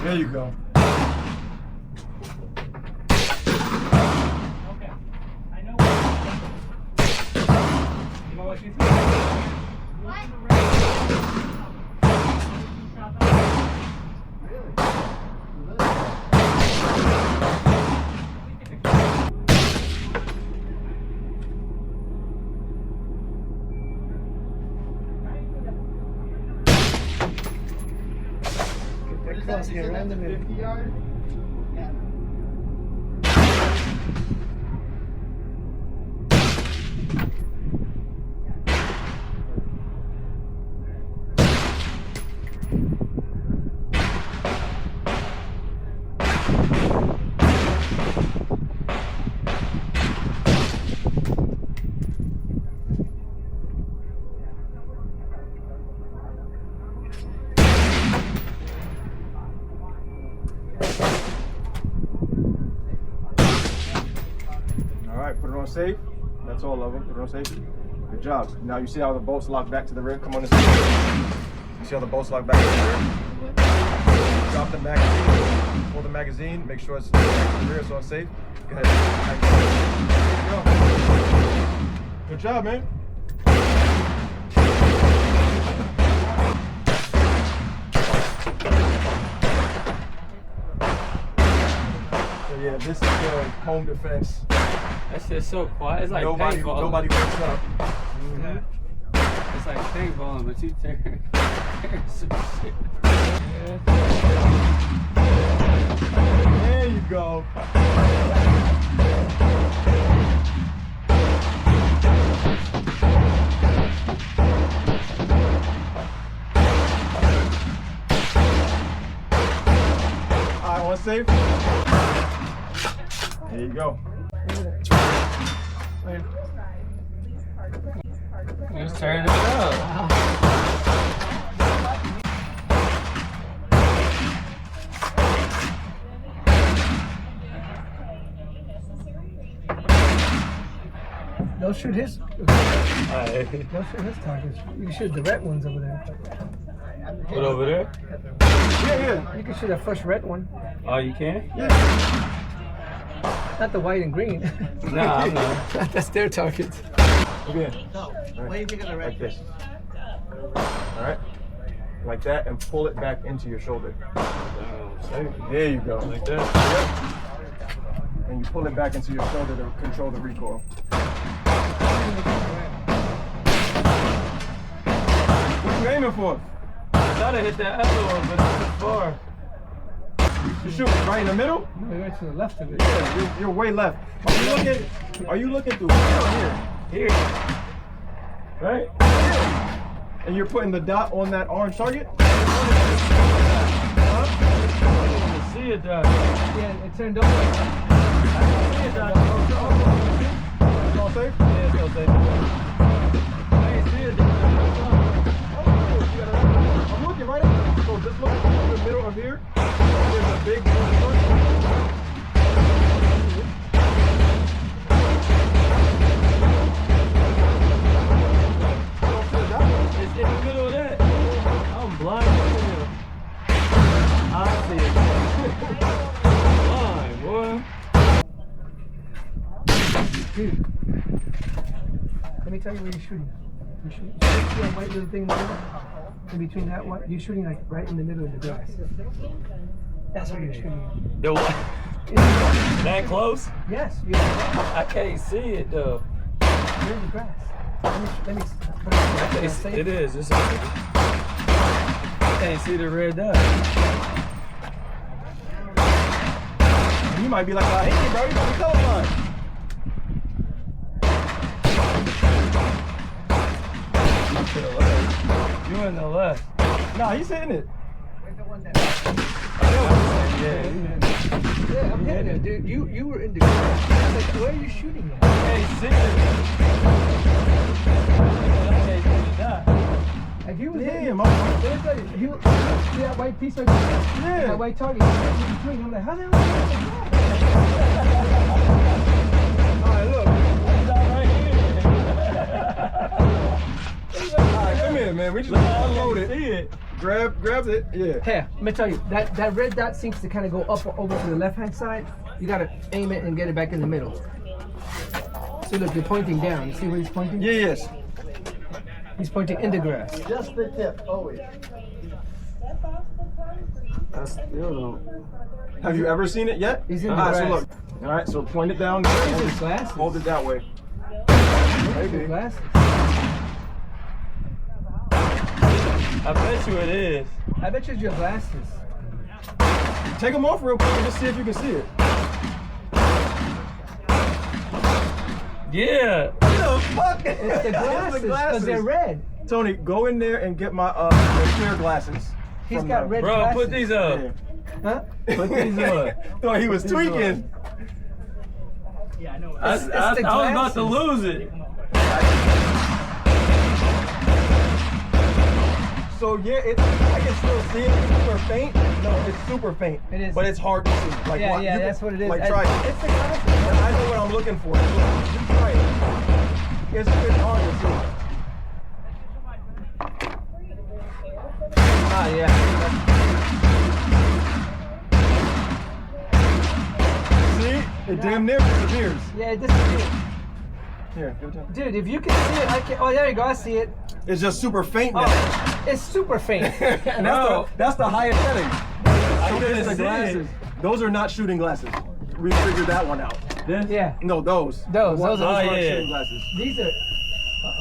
There you go. Okay. I know what you think. Cross here, around the middle. 50 yard? Alright, put it on safe. That's all of them. Put it on safe. Good job. Now you see how the bolts lock back to the rear? Come on this way. You see how the bolts lock back to the rear? Drop the magazine. Pull the magazine. Make sure it's back to the rear so it's safe. Go ahead. There you go. Good job, man. So yeah, this is the home defense. That shit's so quiet. It's like paintball. Nobody wakes up. Yeah. It's like paintballing, but you tear some shit. There you go. Alright, one safe. There you go. Just turn it up. Don't shoot his. Alright. Don't shoot his targets. You can shoot the red ones over there. What over there? Yeah. You can shoot that first red one. Oh, you can? Yeah. Not the white and green. Nah, I'm not. That's their target. Okay. What do you think of the red? Like this. Alright. Like that, and pull it back into your shoulder. There you go. Like that? Yep. And you pull it back into your shoulder to control the recoil. What you aiming for? I thought I hit that other one, but it's too far. You shoot right in the middle? No, you're to the left of it. Yeah, you're way left. Are you looking through here? Here. Right? And you're putting the dot on that orange target? I didn't see it, though. Yeah, it turned over. I didn't see it, though. It's all safe? Yeah, it's all safe. I didn't see it, though. I'm looking right at it. So just look in the middle of here. There's a big blue circle. It's in the middle of that. I'm blind as hell. I see it. Blind, boy. Dude, let me tell you where you're shooting. You're shooting. See that white little thing in the middle? In between that white, you're shooting like right in the middle of the grass. That's where you're shooting. The what? That close? Yes, you're in the grass. I can't see it, though. You're in the grass. Let me put It is. It's I can't see the red dot. You might be like, hey, bro, you got me colorblind. To the left. You in the left. Nah, he's hitting it. Yeah. Yeah, I'm hitting it, dude. You were in the grass. I was like, where are you shooting at? I can't see it. I can't see the dot. If he was Yeah, hitting, my let me tell you, see that white piece right there? Yeah. That white target, he's in between. I'm like, how the hell is All right, look. It's not right here. All right, come here, man. We just Look, I unload can't it. see it. Grabs it. Yeah. Here, let me tell you, that red dot seems to kind of go up or over to the left-hand side. You gotta aim it and get it back in the middle. See, look, you're pointing down. You see where he's pointing? Yeah, yes. He's pointing in the grass. Just the tip, always. I still don't. Have you ever seen it yet? He's in the Alright, so grass. look. Alright, so point it down. Use Hold his it, glasses. hold it that way. Use his glasses. I bet you it is. I bet you it's your glasses. Take them off real quick and just see if you can see it. Yeah. What the fuck? It's the glasses, because they're red. Tony, go in there and get my clear glasses. He's from got the- red Bro, glasses. put these up. Yeah. Huh? Put these up. Thought he was Put these tweaking. I was about to lose it. So yeah, I can still see it. It's super faint. No, it's super faint. It is. But it's hard to see. Like, Yeah, what- yeah, you that's can- what it is. Like, try it. It's the glasses. I know what I'm looking for. You try it. It's hard to see. Ah, yeah. See? It damn near disappears. Yeah, it disappeared. Here, give it to me. Dude, if you can see it, I can. Oh, there you go. I see it. It's just super faint now. Oh, it's super faint. And Bro. that's the highest setting. I So couldn't there's the see glasses. it. Those are not shooting glasses. We figured that one out. This? Yeah. No, those. Those Those are- aren't Oh, yeah. shooting glasses. These are.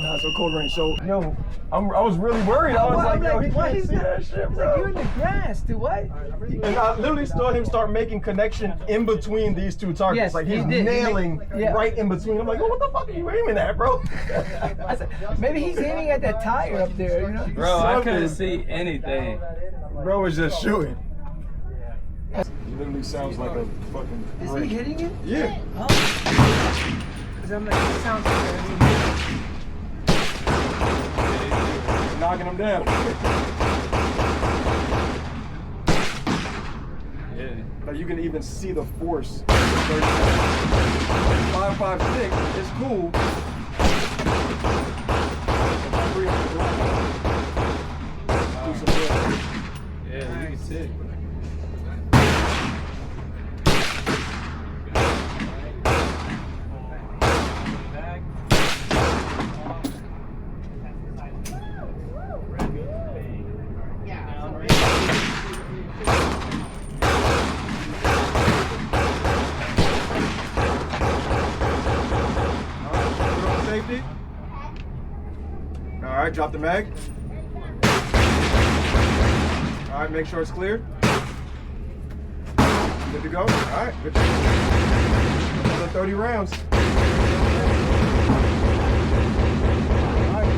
Nah, so cold range. So yo, I was really worried. I was like, yo, he can't see that shit, He's like, you're in bro. the grass, dude. What? And I literally saw him start making connection in between these two targets. Yes, like he he's did. He nailing made- yeah. right in between. I'm like, oh, what the fuck are you aiming at, bro? I said, maybe he's aiming at that tire up there, you know? Bro, I Something. couldn't see anything. Bro is just shooting. It literally sounds like a fucking. Is he hitting it? Yeah. Oh. Because I'm like, it sounds like Knocking him down. Yeah. Like you can even see the force. 5.56 is cool. Yeah, you can see it. Safety. All right, drop the mag. All right, make sure it's clear. Good to go. All right, good. Another 30 rounds. All right,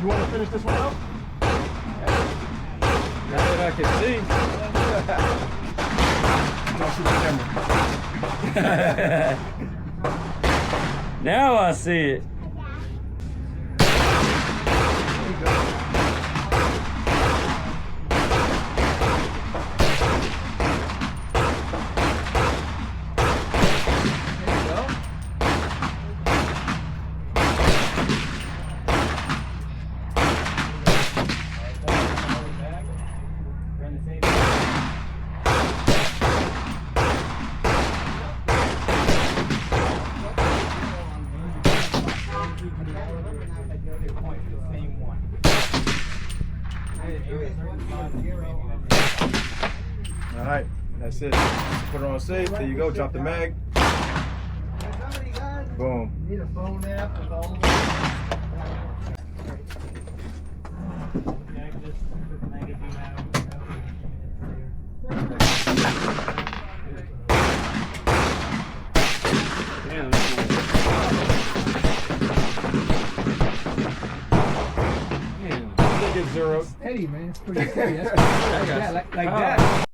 you want to finish this one out? Now that I can see. Don't shoot the camera. Now I see it. All right, that's it. Put it on safe. There you go. Drop the mag. Boom. need a phone app with all of Damn. Damn. Get zeroed. Eddie, man, it's pretty steady. That's pretty steady. Like that.